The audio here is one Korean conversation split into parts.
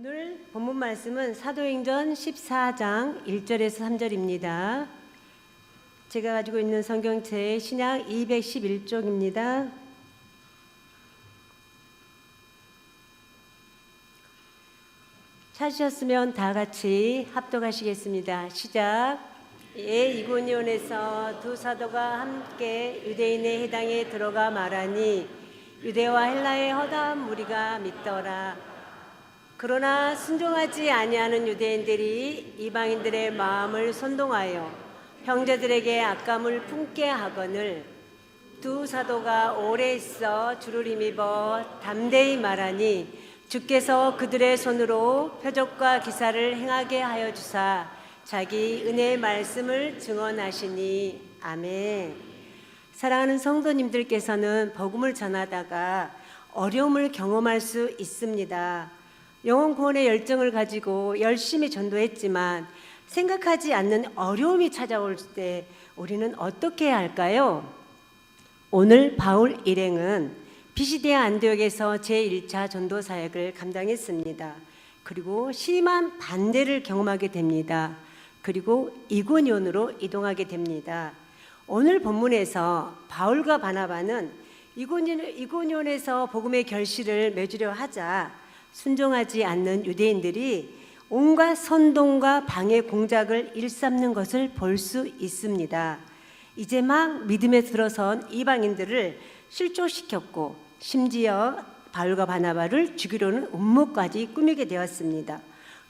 오늘 본문 말씀은 사도행전 14장 1절에서 3절입니다. 제가 가지고 있는 성경책 신약 211쪽입니다. 찾으셨으면 다 같이 합독하시겠습니다. 시작. 이고니온에서 두 사도가 함께 유대인의 회당에 들어가 말하니 유대와 헬라의 허다한 무리가 믿더라. 그러나 순종하지 아니하는 유대인들이 이방인들의 마음을 선동하여 형제들에게 악감을 품게 하거늘 두 사도가 오래 있어 주를 힘입어 담대히 말하니 주께서 그들의 손으로 표적과 기사를 행하게 하여 주사 자기 은혜의 말씀을 증언하시니 아멘. 사랑하는 성도님들께서는 복음을 전하다가 어려움을 경험할 수 있습니다. 영혼 구원의 열정을 가지고 열심히 전도했지만 생각하지 않는 어려움이 찾아올 때 우리는 어떻게 해야 할까요? 오늘 바울 일행은 비시디아 안디옥에서 제1차 전도 사역을 감당했습니다. 그리고 심한 반대를 경험하게 됩니다. 그리고 이고니온으로 이동하게 됩니다. 오늘 본문에서 바울과 바나바는 이고니온에서 복음의 결실을 맺으려 하자 순종하지 않는 유대인들이 온갖 선동과 방해 공작을 일삼는 것을 볼 수 있습니다. 이제 막 믿음에 들어선 이방인들을 실족시켰고 심지어 바울과 바나바를 죽이려는 음모까지 꾸미게 되었습니다.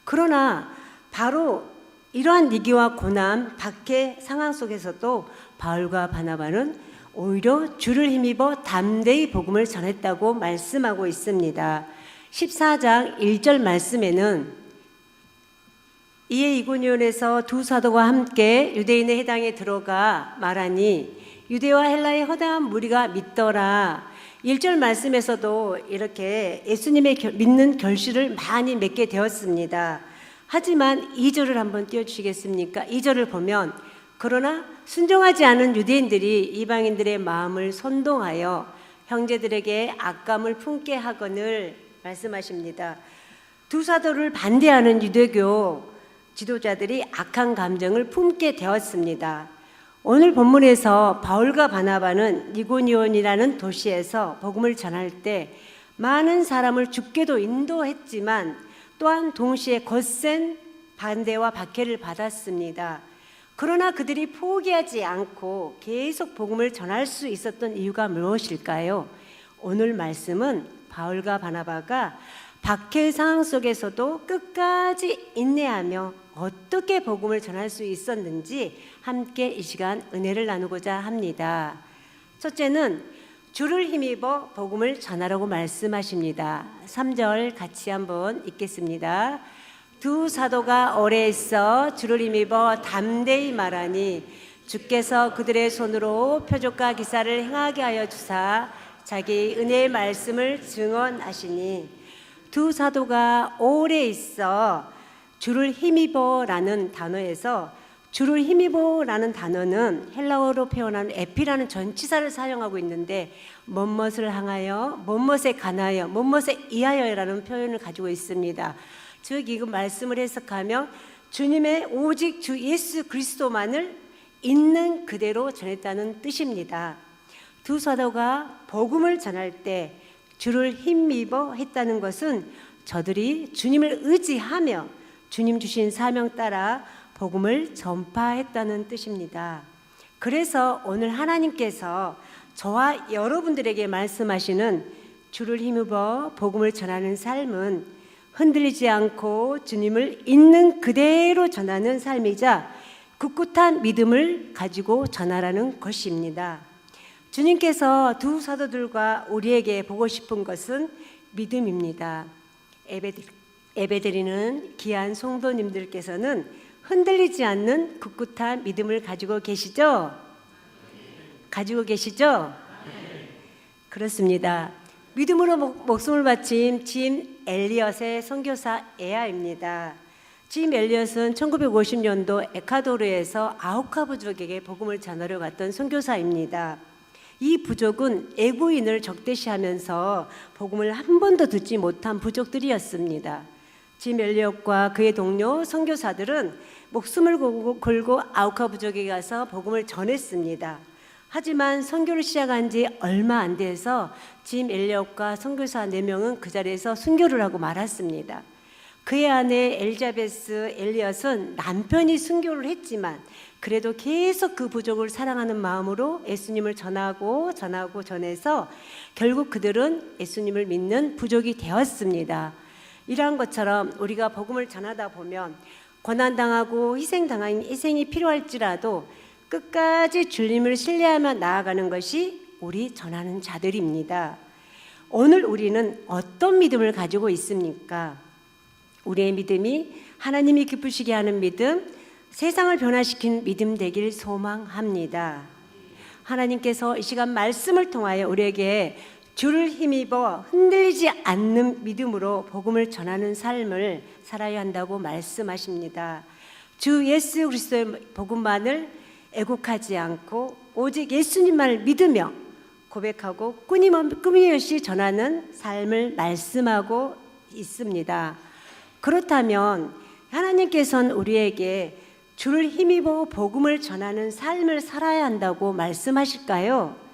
그러나 바로 이러한 위기와 고난, 박해 상황 속에서도 바울과 바나바는 오히려 주를 힘입어 담대히 복음을 전했다고 말씀하고 있습니다. 14장 1절 말씀에는 이에 이고니온에서 두 사도가 함께 유대인의 회당에 들어가 말하니 유대와 헬라의 허다한 무리가 믿더라. 1절 말씀에서도 이렇게 예수님의 믿는 결실을 많이 맺게 되었습니다. 하지만 2절을 한번 띄워주시겠습니까? 2절을 보면 그러나 순종하지 않은 유대인들이 이방인들의 마음을 선동하여 형제들에게 악감을 품게 하거늘 말씀하십니다. 두 사도를 반대하는 유대교 지도자들이 악한 감정을 품게 되었습니다. 오늘 본문에서 바울과 바나바는 이고니온이라는 도시에서 복음을 전할 때 많은 사람을 죽게도 인도했지만 또한 동시에 거센 반대와 박해를 받았습니다. 그러나 그들이 포기하지 않고 계속 복음을 전할 수 있었던 이유가 무엇일까요? 오늘 말씀은 바울과 바나바가 박해 상황 속에서도 끝까지 인내하며 어떻게 복음을 전할 수 있었는지 함께 이 시간 은혜를 나누고자 합니다. 첫째는 주를 힘입어 복음을 전하라고 말씀하십니다. 3절 같이 한번 읽겠습니다. 두 사도가 오래 있어 주를 힘입어 담대히 말하니 주께서 그들의 손으로 표적과 기사를 행하게 하여 주사 자기 은혜의 말씀을 증언하시니 두 사도가 오래 있어 주를 힘입어라는 단어에서 주를 힘입어라는 단어는 헬라어로 표현하는 에피라는 전치사를 사용하고 있는데 뭐뭇을 향하여, 뭐뭇에 관하여, 뭐뭇에 의하여라는 표현을 가지고 있습니다. 즉 이 말씀을 해석하면 주님의 오직 주 예수 그리스도만을 있는 그대로 전했다는 뜻입니다. 두 사도가 복음을 전할 때 주를 힘입어 했다는 것은 저들이 주님을 의지하며 주님 주신 사명 따라 복음을 전파했다는 뜻입니다. 그래서 오늘 하나님께서 저와 여러분들에게 말씀하시는 주를 힘입어 복음을 전하는 삶은 흔들리지 않고 주님을 있는 그대로 전하는 삶이자 굳굳한 믿음을 가지고 전하라는 것입니다. 주님께서 두 사도들과 우리에게 보고 싶은 것은 믿음입니다. 예배드리는 귀한 성도님들께서는 흔들리지 않는 굳굳한 믿음을 가지고 계시죠? 가지고 계시죠? 그렇습니다. 믿음으로 목숨을 바친 짐 엘리엇의 선교사 에아입니다. 짐 엘리엇은 1950년도 에콰도르에서 아우카 부족에게 복음을 전하러 갔던 선교사입니다. 이 부족은 애구인을 적대시하면서 복음을 한 번도 듣지 못한 부족들이었습니다. 짐 엘리엇과 그의 동료 선교사들은 목숨을 걸고 아우카 부족에 가서 복음을 전했습니다. 하지만 선교를 시작한 지 얼마 안 돼서 짐 엘리엇과 선교사 4명은 그 자리에서 순교를 하고 말았습니다. 그의 아내 엘자베스 엘리엇은 남편이 순교를 했지만 그래도 계속 그 부족을 사랑하는 마음으로 예수님을 전해서 결국 그들은 예수님을 믿는 부족이 되었습니다. 이러한 것처럼 우리가 복음을 전하다 보면 고난당하고 희생이 필요할지라도 끝까지 주님을 신뢰하며 나아가는 것이 우리 전하는 자들입니다. 오늘 우리는 어떤 믿음을 가지고 있습니까? 우리의 믿음이 하나님이 기쁘시게 하는 믿음, 세상을 변화시킨 믿음 되길 소망합니다. 하나님께서 이 시간 말씀을 통하여 우리에게 주를 힘입어 흔들리지 않는 믿음으로 복음을 전하는 삶을 살아야 한다고 말씀하십니다. 주 예수 그리스도의 복음만을 애국하지 않고 오직 예수님만을 믿으며 고백하고 끊임없이 전하는 삶을 말씀하고 있습니다. 그렇다면 하나님께서는 우리에게 주를 힘입어 복음을 전하는 삶을 살아야 한다고 말씀하실까요?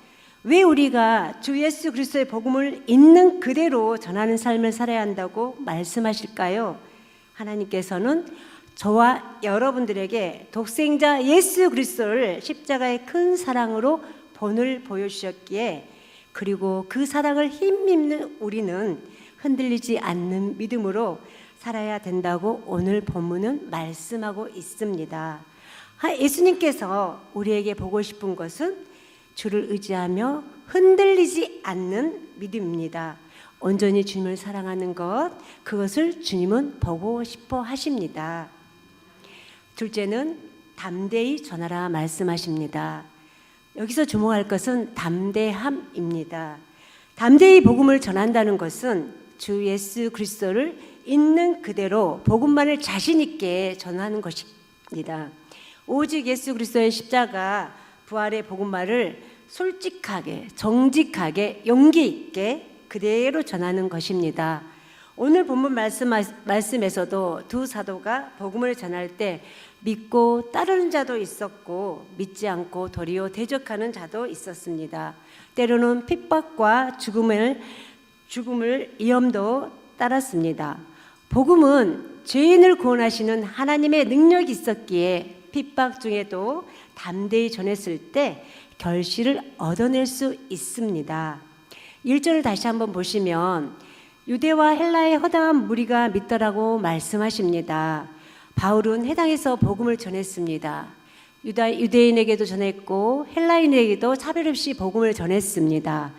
왜 우리가 주 예수 그리스도의 복음을 있는 그대로 전하는 삶을 살아야 한다고 말씀하실까요? 하나님께서는 저와 여러분들에게 독생자 예수 그리스도를 십자가의 큰 사랑으로 본을 보여주셨기에 그리고 그 사랑을 힘입는 우리는 흔들리지 않는 믿음으로 살아야 된다고 오늘 본문은 말씀하고 있습니다. 예수님께서 우리에게 보고 싶은 것은 주를 의지하며 흔들리지 않는 믿음입니다. 온전히 주님을 사랑하는 것, 그것을 주님은 보고 싶어 하십니다. 둘째는 담대히 전하라 말씀하십니다. 여기서 주목할 것은 담대함입니다. 담대히 복음을 전한다는 것은 주 예수 그리스도를 있는 그대로 복음만을 자신 있게 전하는 것입니다. 오직 예수 그리스도의 십자가 부활의 복음만을 솔직하게, 정직하게, 용기 있게 그대로 전하는 것입니다. 오늘 본문 말씀에서도 두 사도가 복음을 전할 때 믿고 따르는 자도 있었고 믿지 않고 도리어 대적하는 자도 있었습니다. 때로는 핍박과 죽음을 위험도 따랐습니다. 복음은 죄인을 구원하시는 하나님의 능력이 있었기에 핍박 중에도 담대히 전했을 때 결실을 얻어낼 수 있습니다. 1절을 다시 한번 보시면 유대와 헬라의 허다한 무리가 믿더라고 말씀하십니다. 바울은 해당에서 복음을 전했습니다. 유대인에게도 전했고 헬라인에게도 차별 없이 복음을 전했습니다.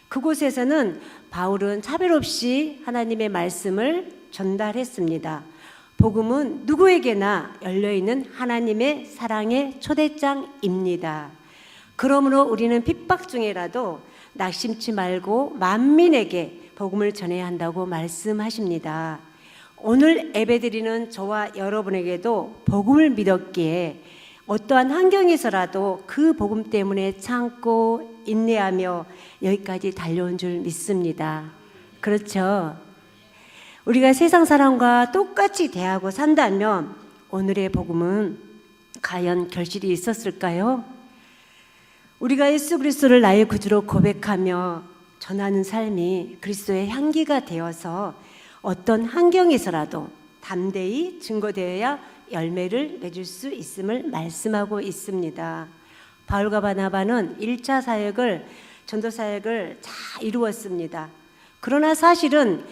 그곳에서는 바울은 차별 없이 하나님의 말씀을 전달했습니다. 복음은 누구에게나 열려있는 하나님의 사랑의 초대장입니다. 그러므로 우리는 핍박 중에라도 낙심치 말고 만민에게 복음을 전해야 한다고 말씀하십니다. 오늘 예배드리는 저와 여러분에게도 복음을 믿었기에 어떠한 환경에서라도 그 복음 때문에 참고 인내하며 여기까지 달려온 줄 믿습니다. 그렇죠? 우리가 세상 사람과 똑같이 대하고 산다면 오늘의 복음은 과연 결실이 있었을까요? 우리가 예수 그리스도를 나의 구주로 고백하며 전하는 삶이 그리스도의 향기가 되어서 어떤 환경에서라도 담대히 증거되어야 열매를 맺을 수 있음을 말씀하고 있습니다. 바울과 바나바는 1차 사역을 전도 사역을 잘 이루었습니다. 그러나 사실은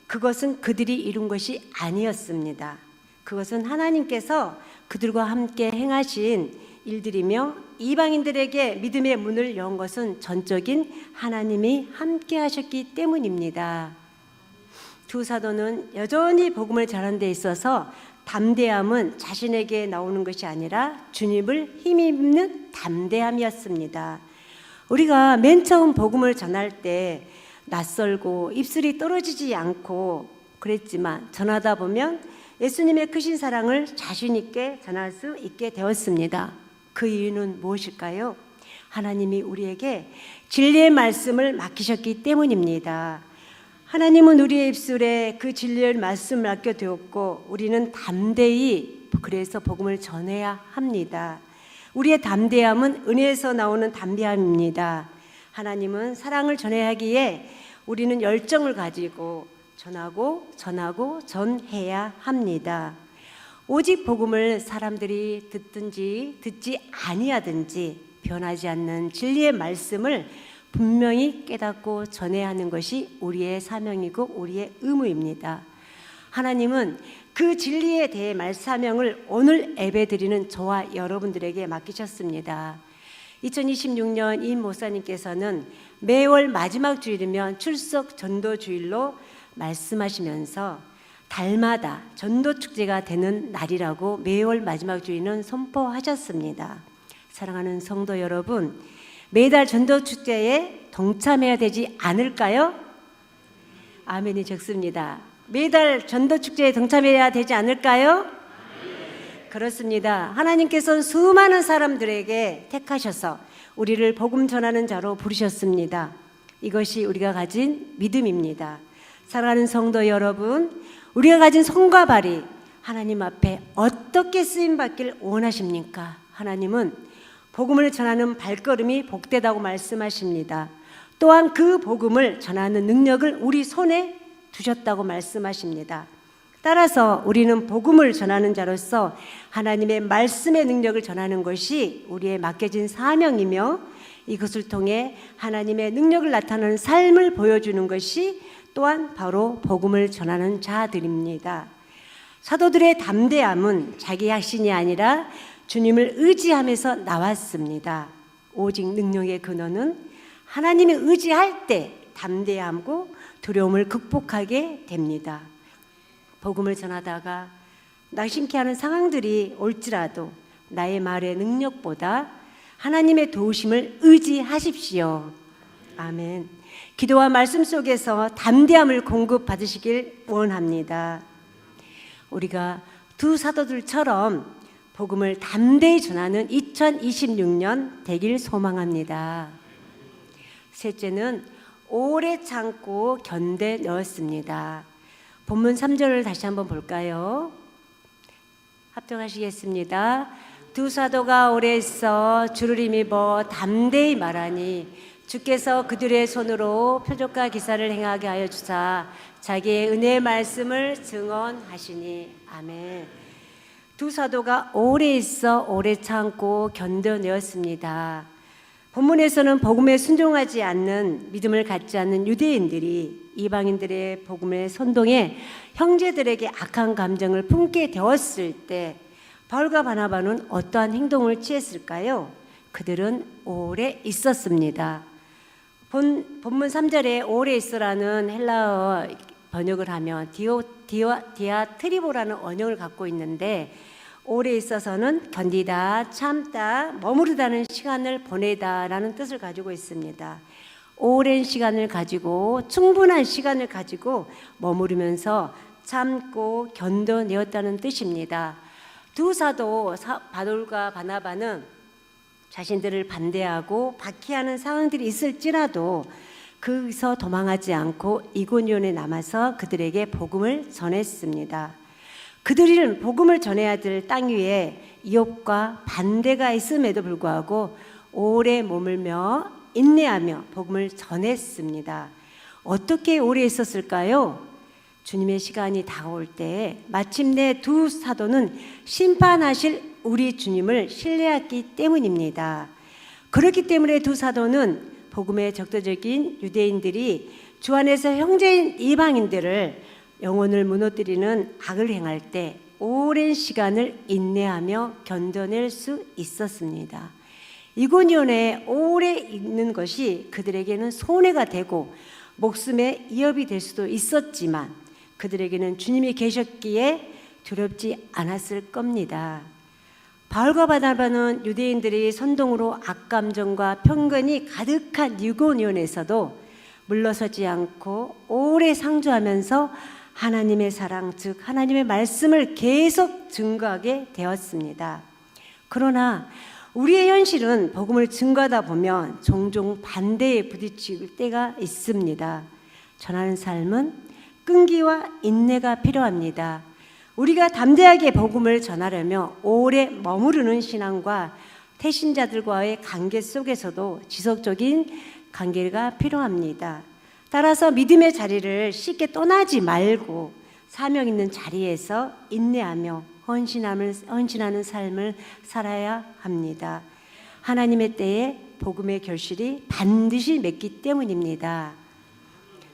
그것은 그들이 이룬 것이 아니었습니다. 그것은 하나님께서 그들과 함께 행하신 일들이며 이방인들에게 믿음의 문을 연 것은 전적인 하나님이 함께 하셨기 때문입니다. 두 사도는 여전히 복음을 전하는 데 있어서 담대함은 자신에게 나오는 것이 아니라 주님을 힘입는 담대함이었습니다. 우리가 맨 처음 복음을 전할 때 낯설고 입술이 떨어지지 않고 그랬지만 전하다 보면 예수님의 크신 사랑을 자신 있게 전할 수 있게 되었습니다. 그 이유는 무엇일까요? 하나님이 우리에게 진리의 말씀을 맡기셨기 때문입니다. 하나님은 우리의 입술에 그 진리의 말씀을 맡겨두었고 우리는 담대히 그래서 복음을 전해야 합니다. 우리의 담대함은 은혜에서 나오는 담대함입니다. 하나님은 사랑을 전해야 하기에 우리는 열정을 가지고 전해야 합니다. 오직 복음을 사람들이 듣든지 듣지 아니하든지 변하지 않는 진리의 말씀을 분명히 깨닫고 전해야 하는 것이 우리의 사명이고 우리의 의무입니다. 하나님은 그 진리에 대해 말사명을 오늘 예배드리는 저와 여러분들에게 맡기셨습니다. 2026년 임 목사님께서는 매월 마지막 주일이면 출석 전도 주일로 말씀하시면서 달마다 전도 축제가 되는 날이라고 매월 마지막 주일은 선포하셨습니다. 사랑하는 성도 여러분, 매달 전도 축제에 동참해야 되지 않을까요? 아멘이 적습니다. 매달 전도 축제에 동참해야 되지 않을까요? 그렇습니다. 하나님께서는 수많은 사람들에게 택하셔서 우리를 복음 전하는 자로 부르셨습니다. 이것이 우리가 가진 믿음입니다. 사랑하는 성도 여러분, 우리가 가진 손과 발이 하나님 앞에 어떻게 쓰임받길 원하십니까? 하나님은 복음을 전하는 발걸음이 복되다고 말씀하십니다. 또한 그 복음을 전하는 능력을 우리 손에 두셨다고 말씀하십니다. 따라서 우리는 복음을 전하는 자로서 하나님의 말씀의 능력을 전하는 것이 우리의 맡겨진 사명이며 이것을 통해 하나님의 능력을 나타내는 삶을 보여주는 것이 또한 바로 복음을 전하는 자들입니다. 사도들의 담대함은 자기 확신이 아니라 주님을 의지하면서 나왔습니다. 오직 능력의 근원은 하나님을 의지할 때 담대함고 두려움을 극복하게 됩니다. 복음을 전하다가 낙심케 하는 상황들이 올지라도 나의 말의 능력보다 하나님의 도우심을 의지하십시오. 아멘. 기도와 말씀 속에서 담대함을 공급받으시길 원합니다. 우리가 두 사도들처럼 복음을 담대히 전하는 2026년 되길 소망합니다. 셋째는 오래 참고 견뎌내었습니다. 본문 3절을 다시 한번 볼까요? 합독하시겠습니다. 두 사도가 오래 있어 주를 힘입어 담대히 말하니 주께서 그들의 손으로 표적과 기사를 행하게 하여 주사 자기의 은혜의 말씀을 증언하시니. 아멘. 두 사도가 오래 있어 오래 참고 견뎌내었습니다. 본문에서는 복음에 순종하지 않는, 믿음을 갖지 않는 유대인들이 이방인들의 복음에 선동해 형제들에게 악한 감정을 품게 되었을 때 바울과 바나바는 어떠한 행동을 취했을까요? 그들은 오래 있었습니다. 본문 3절에 오래 있어라는 헬라어 번역을 하면 디아트리보라는 언어를 갖고 있는데, 오래 있어서는 견디다, 참다, 머무르다는 시간을 보내다라는 뜻을 가지고 있습니다. 오랜 시간을 가지고, 충분한 시간을 가지고 머무르면서 참고 견뎌내었다는 뜻입니다. 두 사도 바울과 바나바는 자신들을 반대하고 박해하는 상황들이 있을지라도 거기서 도망하지 않고 이고니온에 남아서 그들에게 복음을 전했습니다. 그들은 복음을 전해야 될 땅 위에 이욕과 반대가 있음에도 불구하고 오래 머물며 인내하며 복음을 전했습니다. 어떻게 오래 있었을까요? 주님의 시간이 다가올 때 마침내 두 사도는 심판하실 우리 주님을 신뢰했기 때문입니다. 그렇기 때문에 두 사도는 복음의 적대적인 유대인들이 주 안에서 형제인 이방인들을 영혼을 무너뜨리는 악을 행할 때 오랜 시간을 인내하며 견뎌낼 수 있었습니다. 이고니온에 오래 있는 것이 그들에게는 손해가 되고 목숨의 위협이 될 수도 있었지만 그들에게는 주님이 계셨기에 두렵지 않았을 겁니다. 바울과 바나바는 유대인들이 선동으로 악감정과 편견이 가득한 이고니온에서도 물러서지 않고 오래 상주하면서 하나님의 사랑, 즉 하나님의 말씀을 계속 증거하게 되었습니다. 그러나 우리의 현실은 복음을 증거하다 보면 종종 반대에 부딪힐 때가 있습니다. 전하는 삶은 끈기와 인내가 필요합니다. 우리가 담대하게 복음을 전하려면 오래 머무르는 신앙과 태신자들과의 관계 속에서도 지속적인 관계가 필요합니다. 따라서 믿음의 자리를 쉽게 떠나지 말고 사명 있는 자리에서 인내하며 헌신하는 삶을 살아야 합니다. 하나님의 때에 복음의 결실이 반드시 맺기 때문입니다.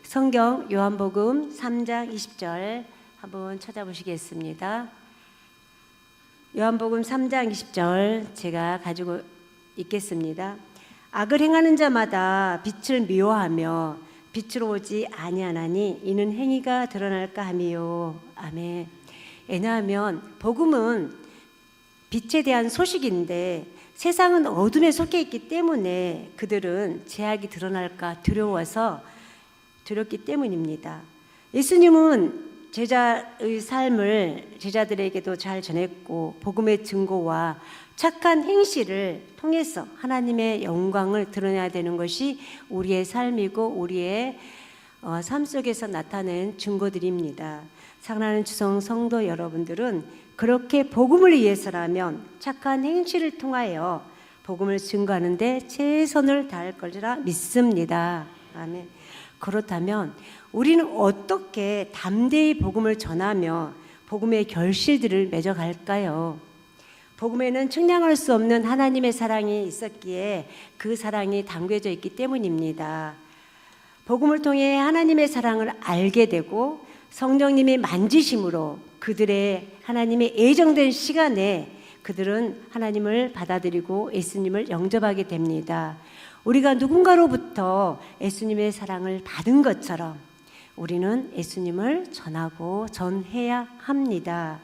성경 요한복음 3장 20절 한번 찾아보시겠습니다. 요한복음 3장 20절 제가 가지고 있겠습니다. 악을 행하는 자마다 빛을 미워하며 빛으로 오지 아니하나니 이는 행위가 드러날까 함이요. 아멘. 왜냐하면 복음은 빛에 대한 소식인데 세상은 어둠에 속해 있기 때문에 그들은 죄악이 드러날까 두렵기 때문입니다. 예수님은 제자의 삶을 제자들에게도 잘 전했고 복음의 증거와 착한 행실을 통해서 하나님의 영광을 드러내야 되는 것이 우리의 삶이고 우리의 삶 속에서 나타낸 증거들입니다. 사랑하는 주성 성도 여러분들은 그렇게 복음을 위해서라면 착한 행실을 통하여 복음을 증거하는 데 최선을 다할 것이라 믿습니다. 아멘. 그렇다면 우리는 어떻게 담대히 복음을 전하며 복음의 결실들을 맺어갈까요? 복음에는 측량할 수 없는 하나님의 사랑이 있었기에 그 사랑이 담겨져 있기 때문입니다. 복음을 통해 하나님의 사랑을 알게 되고 성령님의 만지심으로 그들의 하나님의 예정된 시간에 그들은 하나님을 받아들이고 예수님을 영접하게 됩니다. 우리가 누군가로부터 예수님의 사랑을 받은 것처럼 우리는 예수님을 전하고 전해야 합니다.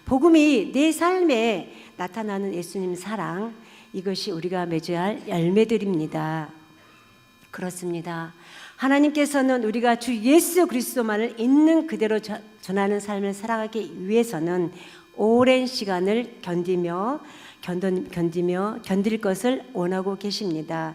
복음이 내 삶에 나타나는 예수님 사랑, 이것이 우리가 맺어야 할 열매들입니다. 그렇습니다. 하나님께서는 우리가 주 예수 그리스도만을 있는 그대로 전하는 삶을 살아가기 위해서는 오랜 시간을 견딜 것을 원하고 계십니다.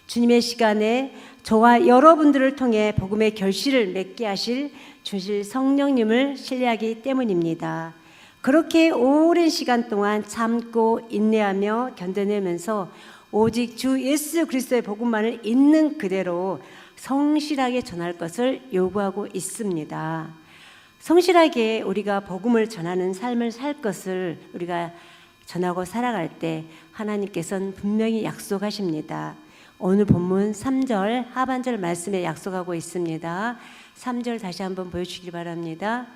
주님의 시간에 저와 여러분들을 통해 복음의 결실을 맺게 하실 주실 성령님을 신뢰하기 때문입니다. 그렇게 오랜 시간 동안 참고 인내하며 견뎌내면서 오직 주 예수 그리스도의 복음만을 있는 그대로 성실하게 전할 것을 요구하고 있습니다. 성실하게 우리가 복음을 전하는 삶을 살 것을 우리가 전하고 살아갈 때 하나님께서는 분명히 약속하십니다. 오늘 본문 3절 하반절 말씀에 약속하고 있습니다. 3절 다시 한번 보여주시기 바랍니다.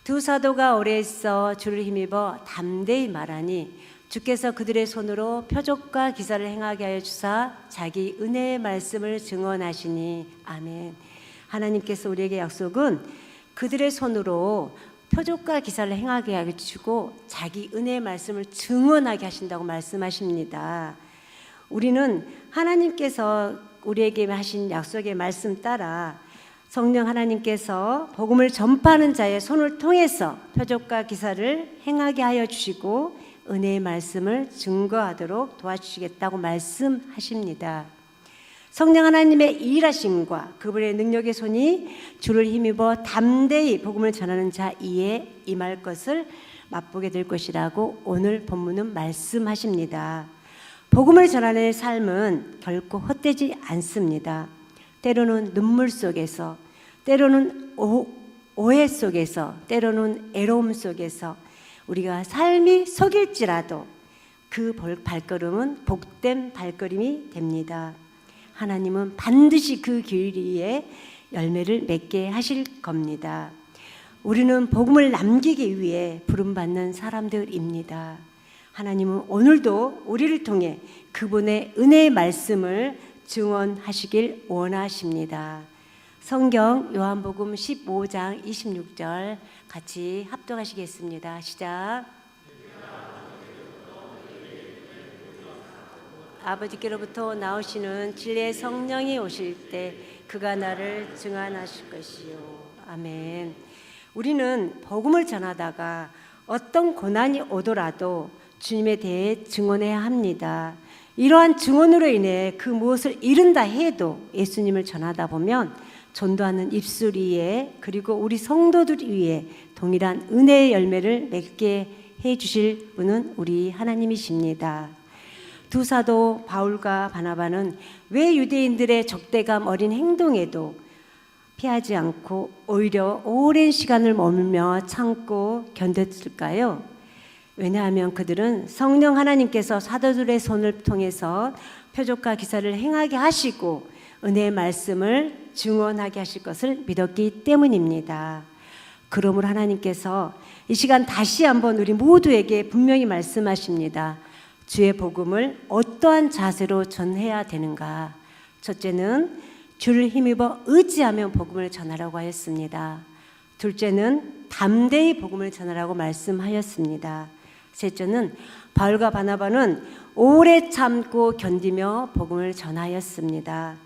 두 사도가 오래 있어 주를 힘입어 담대히 말하니 주께서 그들의 손으로 표적과 기사를 행하게 하여 주사 자기 은혜의 말씀을 증언하시니. 아멘. 하나님께서 우리에게 약속은 그들의 손으로 표적과 기사를 행하게 하여 주시고 자기 은혜의 말씀을 증언하게 하신다고 말씀하십니다. 우리는 하나님께서 우리에게 하신 약속의 말씀 따라 성령 하나님께서 복음을 전파하는 자의 손을 통해서 표적과 기사를 행하게 하여 주시고 은혜의 말씀을 증거하도록 도와주시겠다고 말씀하십니다. 성령 하나님의 일하심과 그분의 능력의 손이 주를 힘입어 담대히 복음을 전하는 자 이에 임할 것을 맛보게 될 것이라고 오늘 본문은 말씀하십니다. 복음을 전하는 삶은 결코 헛되지 않습니다. 때로는 눈물 속에서, 때로는 오해 속에서, 때로는 애로움 속에서 우리가 삶이 속일지라도 그 발걸음은 복된 발걸음이 됩니다. 하나님은 반드시 그 길 위에 열매를 맺게 하실 겁니다. 우리는 복음을 남기기 위해 부름받는 사람들입니다. 하나님은 오늘도 우리를 통해 그분의 은혜의 말씀을 증언하시길 원하십니다. 성경 요한복음 15장 26절 같이 합독하시겠습니다. 시작. 아버지께로부터 나오시는 진리의 성령이 오실 때 그가 나를 증언하실 것이요. 아멘. 우리는 복음을 전하다가 어떤 고난이 오더라도 주님에 대해 증언해야 합니다. 이러한 증언으로 인해 그 무엇을 잃은다 해도 예수님을 전하다 보면 전도하는 입술 위에 그리고 우리 성도들 위에 동일한 은혜의 열매를 맺게 해주실 분은 우리 하나님이십니다. 두 사도 바울과 바나바는 왜 유대인들의 적대감 어린 행동에도 피하지 않고 오히려 오랜 시간을 머물며 참고 견뎠을까요? 왜냐하면 그들은 성령 하나님께서 사도들의 손을 통해서 표적과 기사를 행하게 하시고 은혜의 말씀을 증언하게 하실 것을 믿었기 때문입니다. 그러므로 하나님께서 이 시간 다시 한번 우리 모두에게 분명히 말씀하십니다. 주의 복음을 어떠한 자세로 전해야 되는가? 첫째는 주를 힘입어 의지하며 복음을 전하라고 하였습니다. 둘째는 담대히 복음을 전하라고 말씀하였습니다. 셋째는 바울과 바나바는 오래 참고 견디며 복음을 전하였습니다.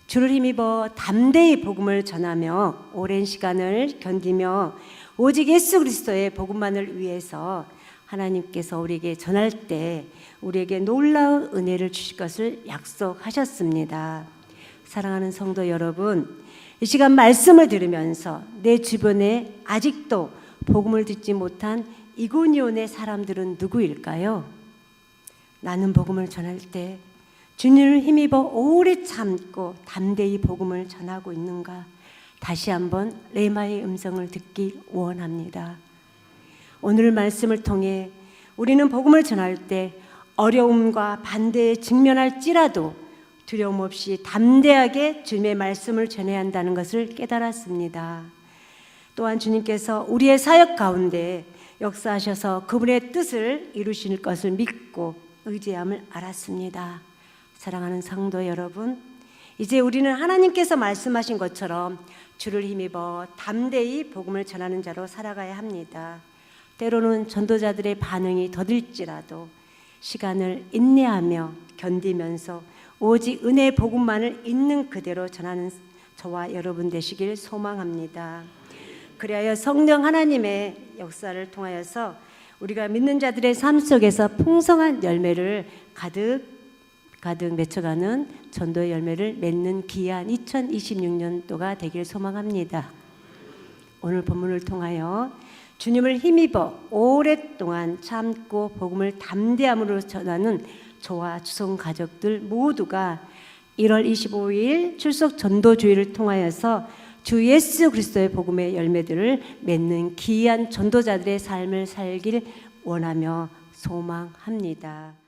주를 힘입어 담대히 복음을 전하며 오랜 시간을 견디며 오직 예수 그리스도의 복음만을 위해서 하나님께서 우리에게 전할 때 우리에게 놀라운 은혜를 주실 것을 약속하셨습니다. 사랑하는 성도 여러분, 이 시간 말씀을 들으면서 내 주변에 아직도 복음을 듣지 못한 이고니온의 사람들은 누구일까요? 나는 복음을 전할 때 주님을 힘입어 오래 참고 담대히 복음을 전하고 있는가? 다시 한번 레마의 음성을 듣기 원합니다. 오늘 말씀을 통해 우리는 복음을 전할 때 어려움과 반대에 직면할지라도 두려움 없이 담대하게 주님의 말씀을 전해야 한다는 것을 깨달았습니다. 또한 주님께서 우리의 사역 가운데 역사하셔서 그분의 뜻을 이루실 것을 믿고 의지함을 알았습니다. 사랑하는 성도 여러분, 이제 우리는 하나님께서 말씀하신 것처럼 주를 힘입어 담대히 복음을 전하는 자로 살아가야 합니다. 때로는 전도자들의 반응이 더딜지라도 시간을 인내하며 견디면서 오직 은혜의 복음만을 있는 그대로 전하는 저와 여러분 되시길 소망합니다. 그리하여 성령 하나님의 역사를 통하여서 우리가 믿는 자들의 삶 속에서 풍성한 열매를 가득 맺혀가는 전도의 열매를 맺는 귀한 2026년도가 되길 소망합니다. 오늘 본문을 통하여 주님을 힘입어 오랫동안 참고 복음을 담대함으로 전하는 저와 주성 가족들 모두가 1월 25일 출석 전도주의를 통하여서 주 예수 그리스도의 복음의 열매들을 맺는 귀한 전도자들의 삶을 살길 원하며 소망합니다.